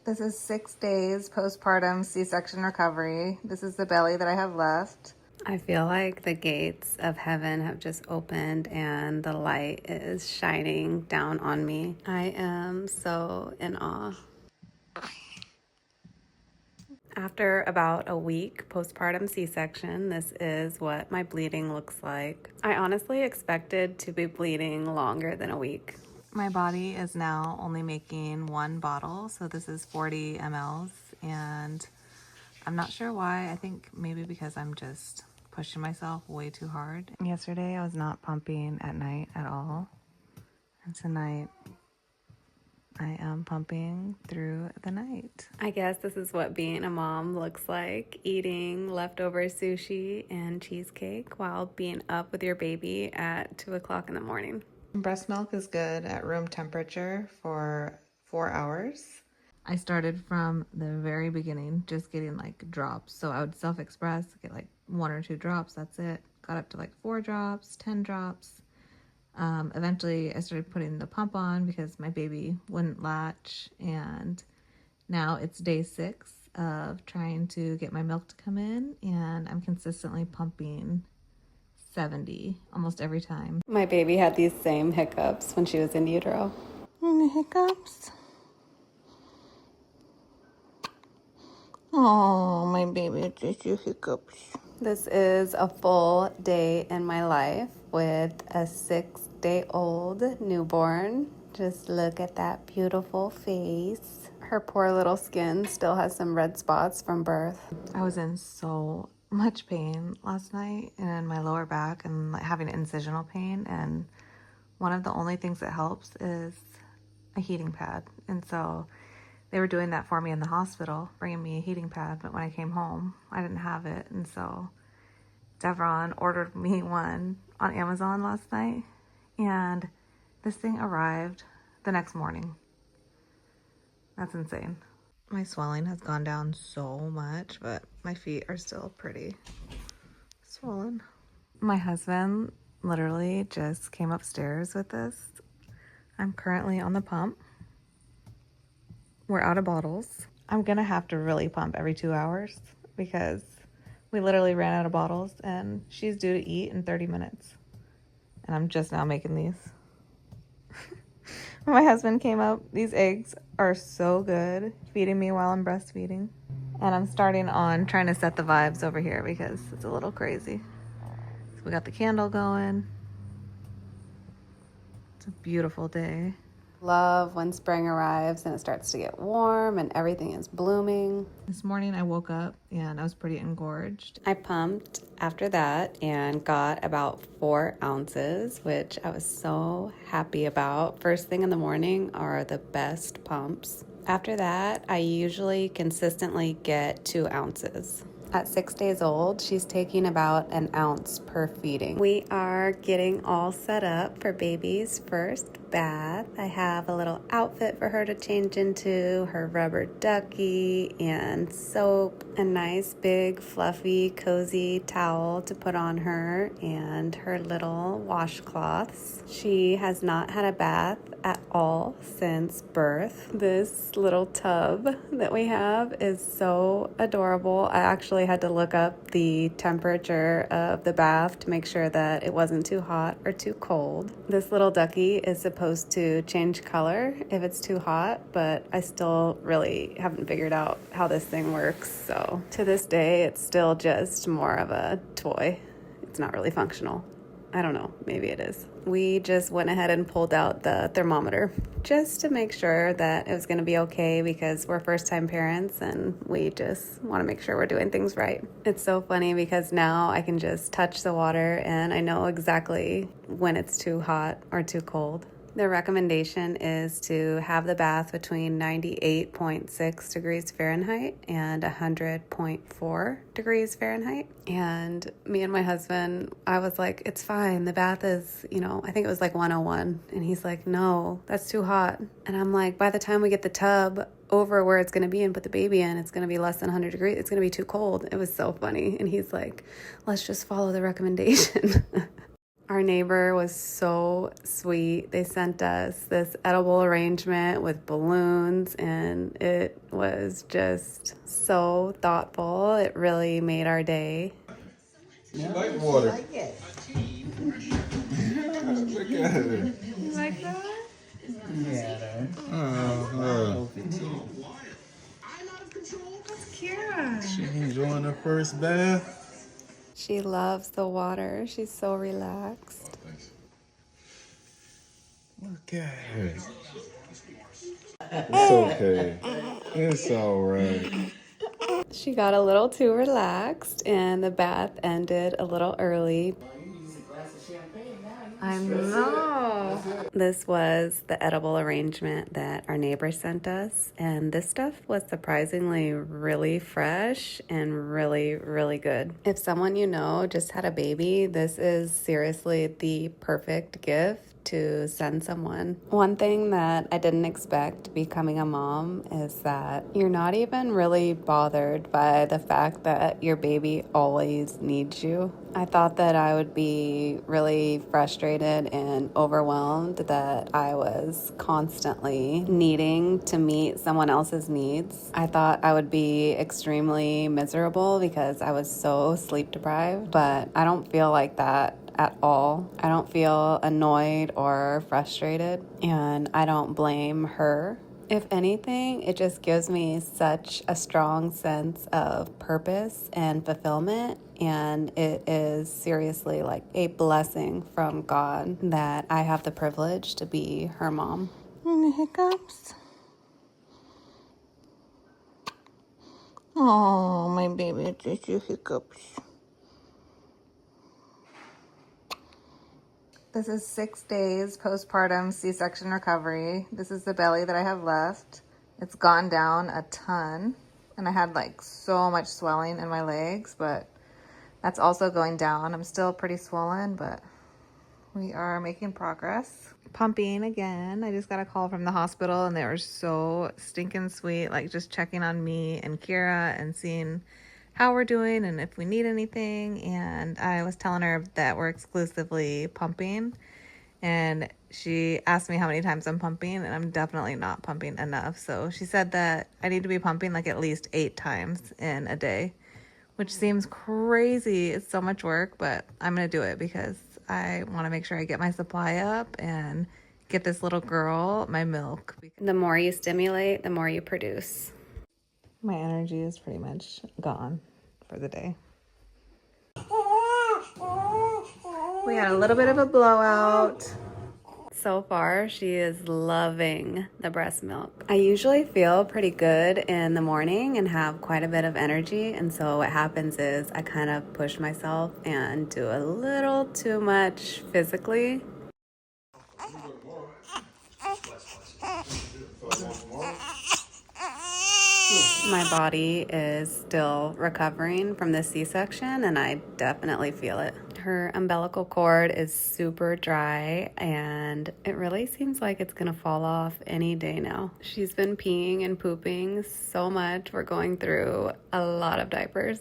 This is 6 days postpartum C-section recovery. This is the belly that I have left. I feel like the gates of heaven have just opened and the light is shining down on me. I am so in awe. After about a week postpartum C-section, this is what my bleeding looks like. I honestly expected to be bleeding longer than a week. My body is now only making one bottle, so this is 40 mLs, and I'm not sure why. I think maybe because I'm just pushing myself way too hard. Yesterday I was not pumping at night at all, and tonight I am pumping through the night. I guess this is what being a mom looks like, eating leftover sushi and cheesecake while being up with your baby at 2 o'clock in the morning. Breast milk is good at room temperature for 4 hours. I started from the very beginning just getting like drops. So I would self-express, get like 1 or 2 drops, that's it. Got up to like 4 drops, 10 drops. Eventually I started putting the pump on because my baby wouldn't latch, and now it's day 6 of trying to get my milk to come in, and I'm consistently pumping 70 almost every time. My baby had these same hiccups when she was in utero. Any hiccups? Oh, my baby, just your hiccups. This is a full day in my life with a 6-day-old newborn. Just look at that beautiful face. Her poor little skin still has some red spots from birth. I was in so much pain last night in my lower back and like having incisional pain, and one of the only things that helps is a heating pad. And so they were doing that for me in the hospital, bringing me a heating pad, but when I came home I didn't have it, and so Devron ordered me one on Amazon last night, and this thing arrived the next morning. That's insane. My swelling has gone down so much, but my feet are still pretty swollen. My husband literally just came upstairs with this. I'm currently on the pump. We're out of bottles. I'm gonna have to really pump every 2 hours because we literally ran out of bottles, and she's due to eat in 30 minutes. And I'm just now making these. When my husband came up, these eggs are so good, feeding me while I'm breastfeeding. And I'm starting on trying to set the vibes over here because it's a little crazy. So we got the candle going. It's a beautiful day. Love when spring arrives and it starts to get warm and everything is blooming. This morning I woke up and I was pretty engorged. I pumped after that and got about 4 ounces, which I was so happy about. First thing in the morning are the best pumps. After that, I usually consistently get 2 ounces. At 6 days old, she's taking about 1 ounce per feeding. We are getting all set up for baby's first bath. I have a little outfit for her to change into, her rubber ducky and soap, a nice big fluffy cozy towel to put on her, and her little washcloths. She has not had a bath at all since birth. This little tub that we have is so adorable. I actually had to look up the temperature of the bath to make sure that it wasn't too hot or too cold. This little ducky is supposed to change color if it's too hot, but I still really haven't figured out how this thing works. So to this day, it's still just more of a toy. It's not really functional. I don't know, maybe it is. We just went ahead and pulled out the thermometer just to make sure that it was going to be okay, because we're first-time parents and we just want to make sure we're doing things right. It's so funny because now I can just touch the water and I know exactly when it's too hot or too cold. The recommendation is to have the bath between 98.6 degrees Fahrenheit and 100.4 degrees Fahrenheit. And me and my husband, I was like, it's fine. The bath is, I think it was like 101. And he's like, no, that's too hot. And I'm like, by the time we get the tub over where it's going to be and put the baby in, it's going to be less than 100 degrees. It's going to be too cold. It was so funny. And he's like, let's just follow the recommendation. Our neighbor was so sweet. They sent us this edible arrangement with balloons, and it was was just so thoughtful. It really made our day. You like water. I like it. Look at her. You like that? Yeah. Oh, That's Kira. she enjoying her first bath. She loves the water. She's so relaxed. Look at her. It's okay. It's all right. She got a little too relaxed and the bath ended a little early. I know. This was the edible arrangement that our neighbor sent us, and this stuff was surprisingly really fresh and really, really good. If someone you know just had a baby, this is seriously the perfect gift to send someone. One thing that I didn't expect becoming a mom is that you're not even really bothered by the fact that your baby always needs you. I thought that I would be really frustrated and overwhelmed that I was constantly needing to meet someone else's needs. I thought I would be extremely miserable because I was so sleep deprived, but I don't feel like that at all. I don't feel annoyed or frustrated, and I don't blame her. If anything, it just gives me such a strong sense of purpose and fulfillment, and it is seriously like a blessing from God that I have the privilege to be her mom. Any hiccups? Oh, my baby, just your hiccups. This is 6 days postpartum C-section recovery. This is the belly that I have left. It's gone down a ton, and I had like so much swelling in my legs, but that's also going down. I'm still pretty swollen, but we are making progress. Pumping again. I just got a call from the hospital and they were so stinking sweet, like just checking on me and Kira and seeing how we're doing and if we need anything. And I was telling her that we're exclusively pumping, and she asked me how many times I'm pumping, and I'm definitely not pumping enough. So she said that I need to be pumping like at least 8 times in a day, which seems crazy. It's so much work, but I'm going to do it because I want to make sure I get my supply up and get this little girl my milk. The more you stimulate, the more you produce. My energy is pretty much gone for the day. We had a little bit of a blowout. So far, she is loving the breast milk. I usually feel pretty good in the morning and have quite a bit of energy. And so what happens is I kind of push myself and do a little too much physically. My body is still recovering from the C-section, and I definitely feel it. Her umbilical cord is super dry, and it really seems like it's gonna fall off any day now. She's been peeing and pooping so much. We're going through a lot of diapers.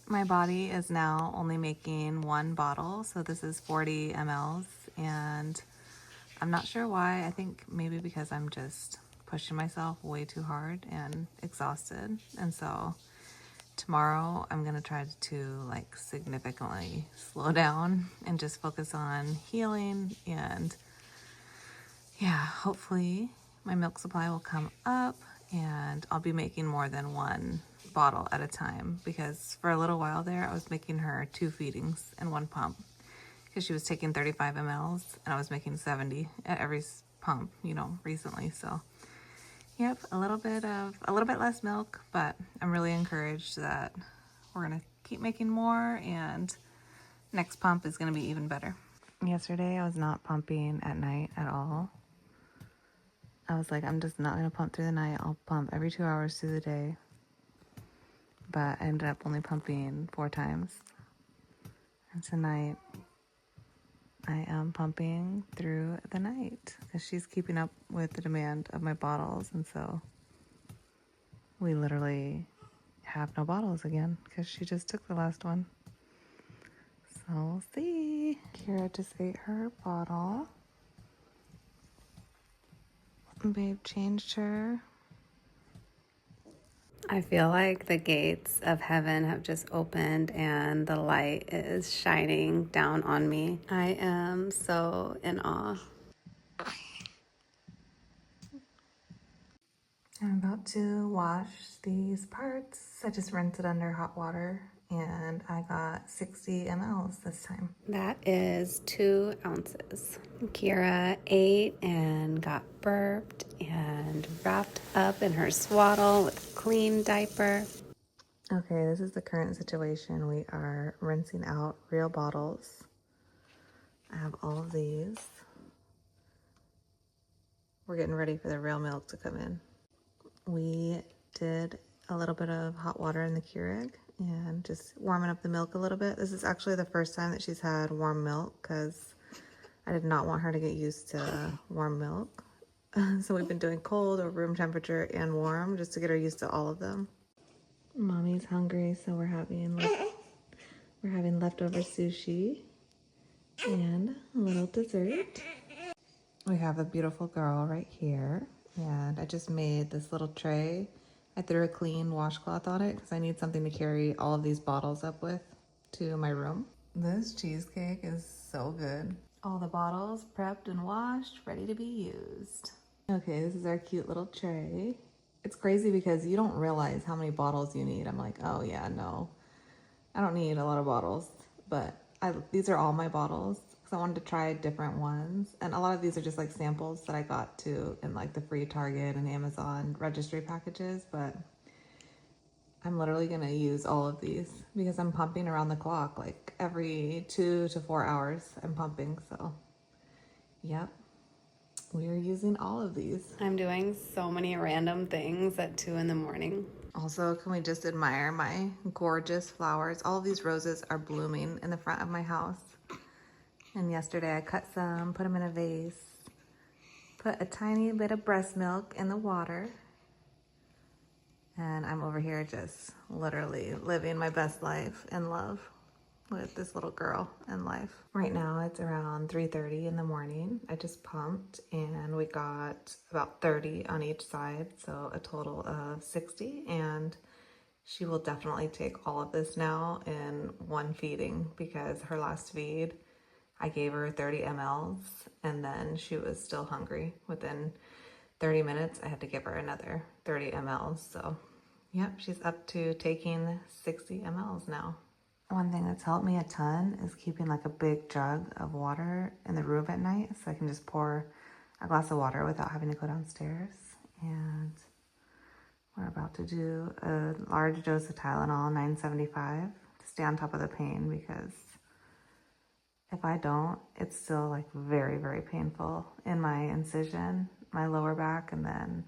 My body is now only making 1 bottle, so this is 40 mLs, and I'm not sure why. I think maybe because I'm just pushing myself way too hard and exhausted. And so tomorrow I'm gonna try to like significantly slow down and just focus on healing, and yeah, hopefully my milk supply will come up and I'll be making more than 1 bottle at a time, because for a little while there I was making her 2 feedings and 1 pump because she was taking 35 mLs and I was making 70 at every pump, recently. So yep, a little bit less milk, but I'm really encouraged that we're gonna keep making more, and next pump is gonna be even better. Yesterday I was not pumping at night at all. I was like, I'm just not gonna pump through the night. I'll pump every 2 hours through the day. But I ended up only pumping 4 times. And tonight I am pumping through the night because she's keeping up with the demand of my bottles. And so we literally have no bottles again because she just took the last one. So we'll see. Kira just ate her bottle. Babe changed her. I feel like the gates of heaven have just opened and the light is shining down on me. I am so in awe. I'm about to wash these parts. I just rinsed it under hot water and I got 60 mLs this time. That is 2 ounces. Kira ate and got burped and wrapped up in her swaddle with a clean diaper. Okay, this is the current situation. We are rinsing out real bottles. I have all of these. We're getting ready for the real milk to come in. We did a little bit of hot water in the Keurig and just warming up the milk a little bit. This is actually the first time that she's had warm milk because I did not want her to get used to warm milk. So we've been doing cold or room temperature and warm just to get her used to all of them. Mommy's hungry, so we're having leftover sushi and a little dessert. We have a beautiful girl right here, and I just made this little tray. I threw a clean washcloth on it because I need something to carry all of these bottles up with to my room. This cheesecake is so good. All the bottles prepped and washed, ready to be used. Okay, this is our cute little tray. It's crazy because you don't realize how many bottles you need. I'm like, oh yeah, no, I don't need a lot of bottles, but these are all my bottles because I wanted to try different ones. And a lot of these are just like samples that I got to in like the free Target and Amazon registry packages, but I'm literally gonna use all of these because I'm pumping around the clock, like every 2 to 4 hours I'm pumping. So yep, we are using all of these. I'm doing so many random things at 2 in the morning. Also, can we just admire my gorgeous flowers? All of these roses are blooming in the front of my house. And yesterday I cut some, put them in a vase, put a tiny bit of breast milk in the water. And I'm over here just literally living my best life in love with this little girl in life. Right now it's around 3:30 in the morning. I just pumped and we got about 30 on each side, so a total of 60. And she will definitely take all of this now in one feeding because her last feed, I gave her 30 mLs and then she was still hungry. Within 30 minutes, I had to give her another 30 mLs. So, yep, she's up to taking 60 mLs now. One thing that's helped me a ton is keeping like a big jug of water in the room at night so I can just pour a glass of water without having to go downstairs. And we're about to do a large dose of Tylenol, 975, to stay on top of the pain because if I don't, it's still like very, very painful in my incision, my lower back, and then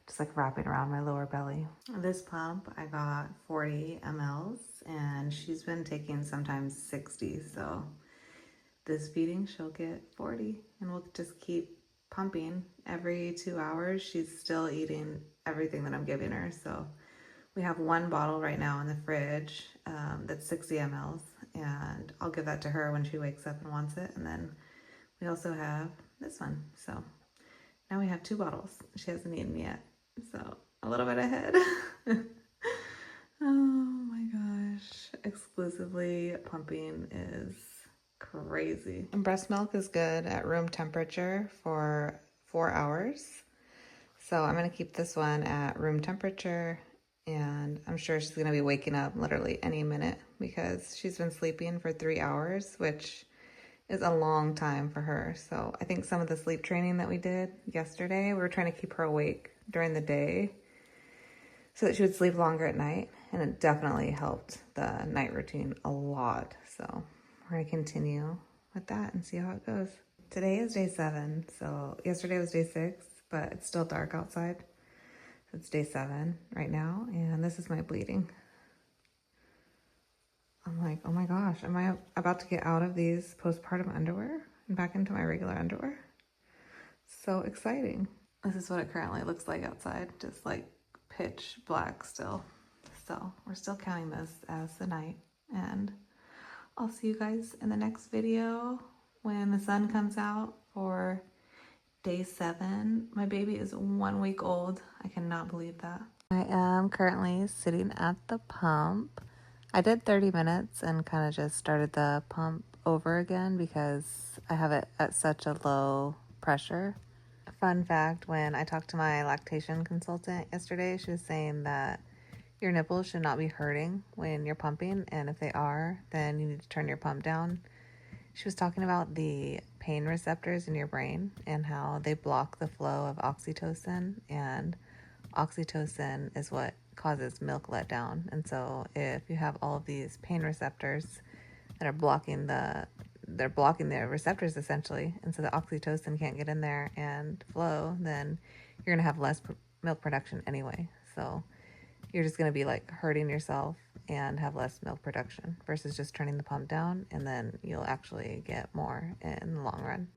just like wrapping around my lower belly. This pump, I got 40 mLs and she's been taking sometimes 60. So this feeding, she'll get 40 and we'll just keep pumping every 2 hours. She's still eating everything that I'm giving her. So we have one bottle right now in the fridge that's 60 mLs, and I'll give that to her when she wakes up and wants it. And then we also have this one. So now we have 2 bottles. She hasn't eaten yet, so a little bit ahead. Oh my gosh, exclusively pumping is crazy. And breast milk is good at room temperature for 4 hours. So I'm gonna keep this one at room temperature, and I'm sure she's gonna be waking up literally any minute because she's been sleeping for 3 hours, which is a long time for her. So I think some of the sleep training that we did yesterday, we were trying to keep her awake during the day so that she would sleep longer at night, and it definitely helped the night routine a lot. So we're gonna continue with that and see how it goes. Today is day 7, so yesterday was day 6, but it's still dark outside. So it's day 7 right now, and this is my bleeding. I'm like, oh my gosh, am I about to get out of these postpartum underwear and back into my regular underwear? So exciting. This is what it currently looks like outside, just like pitch black still. So we're still counting this as the night, and I'll see you guys in the next video when the sun comes out for day 7. My baby is 1 week old. I cannot believe that. I am currently sitting at the pump. I did 30 minutes and kind of just started the pump over again because I have it at such a low pressure. Fun fact, when I talked to my lactation consultant yesterday, she was saying that your nipples should not be hurting when you're pumping, and if they are, then you need to turn your pump down. She was talking about the pain receptors in your brain and how they block the flow of oxytocin, and oxytocin is what causes milk letdown. And so if you have all of these pain receptors that are blocking the receptors essentially, and so the oxytocin can't get in there and flow, then you're going to have less milk production anyway. So you're just going to be like hurting yourself and have less milk production versus just turning the pump down, and then you'll actually get more in the long run.